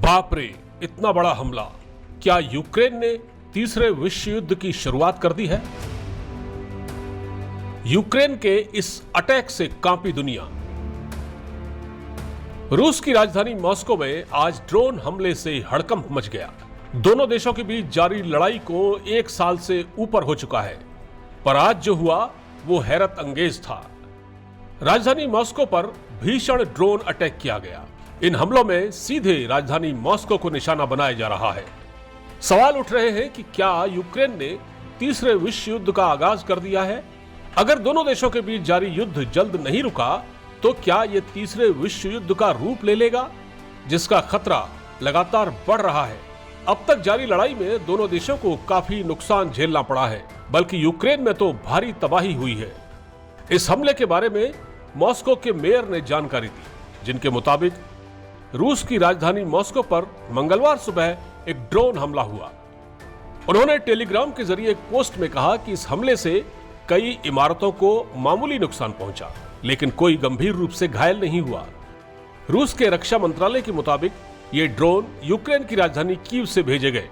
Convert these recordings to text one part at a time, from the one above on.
बाप रे, इतना बड़ा हमला! क्या यूक्रेन ने तीसरे विश्व युद्ध की शुरुआत कर दी है? यूक्रेन के इस अटैक से कांपी दुनिया। रूस की राजधानी मॉस्को में आज ड्रोन हमले से हड़कंप मच गया। दोनों देशों के बीच जारी लड़ाई को 1 साल से ऊपर हो चुका है, पर आज जो हुआ वो हैरत अंगेज था। राजधानी मॉस्को पर भीषण ड्रोन अटैक किया गया। इन हमलों में सीधे राजधानी मॉस्को को निशाना बनाया जा रहा है। सवाल उठ रहे हैं कि क्या यूक्रेन ने तीसरे विश्व युद्ध का आगाज कर दिया है? अगर दोनों देशों के बीच जारी युद्ध जल्द नहीं रुका तो क्या यह तीसरे विश्व युद्ध का रूप ले लेगा, जिसका खतरा लगातार बढ़ रहा है। अब तक जारी लड़ाई में दोनों देशों को काफी नुकसान झेलना पड़ा है, बल्कि यूक्रेन में तो भारी तबाही हुई है। इस हमले के बारे में मॉस्को के मेयर ने जानकारी दी, जिनके मुताबिक रूस की राजधानी मॉस्को पर मंगलवार सुबह एक ड्रोन हमला हुआ। उन्होंने टेलीग्राम के जरिए एक पोस्ट में कहा कि इस हमले से कई इमारतों को मामूली नुकसान पहुंचा, लेकिन कोई गंभीर रूप से घायल नहीं हुआ। रूस के रक्षा मंत्रालय के मुताबिक ये ड्रोन यूक्रेन की राजधानी कीव से भेजे गए।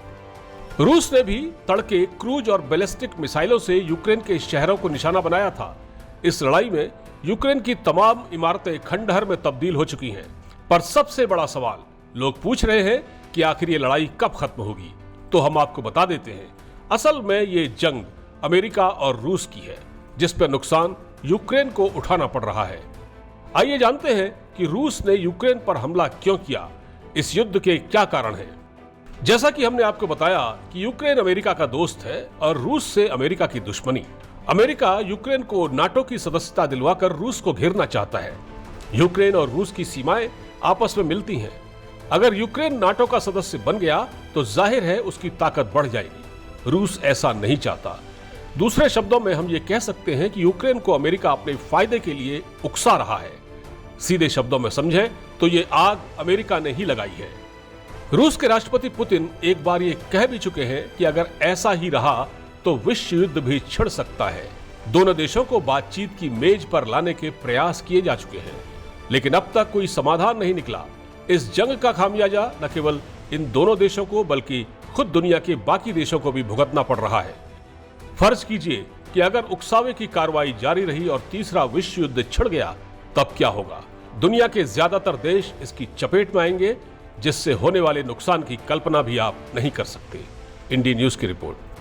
रूस ने भी तड़के क्रूज और बैलिस्टिक मिसाइलों से यूक्रेन के शहरों को निशाना बनाया था। इस लड़ाई में यूक्रेन की तमाम इमारतें खंडहर में तब्दील हो चुकी हैं। पर सबसे बड़ा सवाल लोग पूछ रहे हैं कि आखिर ये लड़ाई कब खत्म होगी। तो हम आपको बता देते हैं, असल में ये जंग अमेरिका और रूस की है, जिस पर नुकसान यूक्रेन को उठाना पड़ रहा है। आइए जानते हैं कि रूस ने यूक्रेन पर हमला क्यों किया, इस युद्ध के क्या कारण हैं। जैसा कि हमने आपको बताया कि यूक्रेन अमेरिका का दोस्त है और रूस से अमेरिका की दुश्मनी। अमेरिका यूक्रेन को नाटो की सदस्यता दिलवाकर रूस को घेरना चाहता है। यूक्रेन और रूस की सीमाएं आपस में मिलती हैं। अगर यूक्रेन नाटो का सदस्य बन गया तो जाहिर है उसकी ताकत बढ़ जाएगी। रूस ऐसा नहीं चाहता। दूसरे शब्दों में हम ये कह सकते हैं कि यूक्रेन को अमेरिका अपने फायदे के लिए उकसा रहा है। सीधे शब्दों में समझे तो ये आग अमेरिका ने ही लगाई है। रूस के राष्ट्रपति पुतिन एक बार ये कह भी चुके हैं कि अगर ऐसा ही रहा तो विश्व युद्ध भी छिड़ सकता है। दोनों देशों को बातचीत की मेज पर लाने के प्रयास किए जा चुके हैं, लेकिन अब तक कोई समाधान नहीं निकला। इस जंग का खामियाजा न केवल इन दोनों देशों को बल्कि खुद दुनिया के बाकी देशों को भी भुगतना पड़ रहा है। फर्ज कीजिए कि अगर उकसावे की कार्रवाई जारी रही और तीसरा विश्व युद्ध छिड़ गया, तब क्या होगा? दुनिया के ज्यादातर देश इसकी चपेट में आएंगे, जिससे होने वाले नुकसान की कल्पना भी आप नहीं कर सकते। इंडिया न्यूज की रिपोर्ट।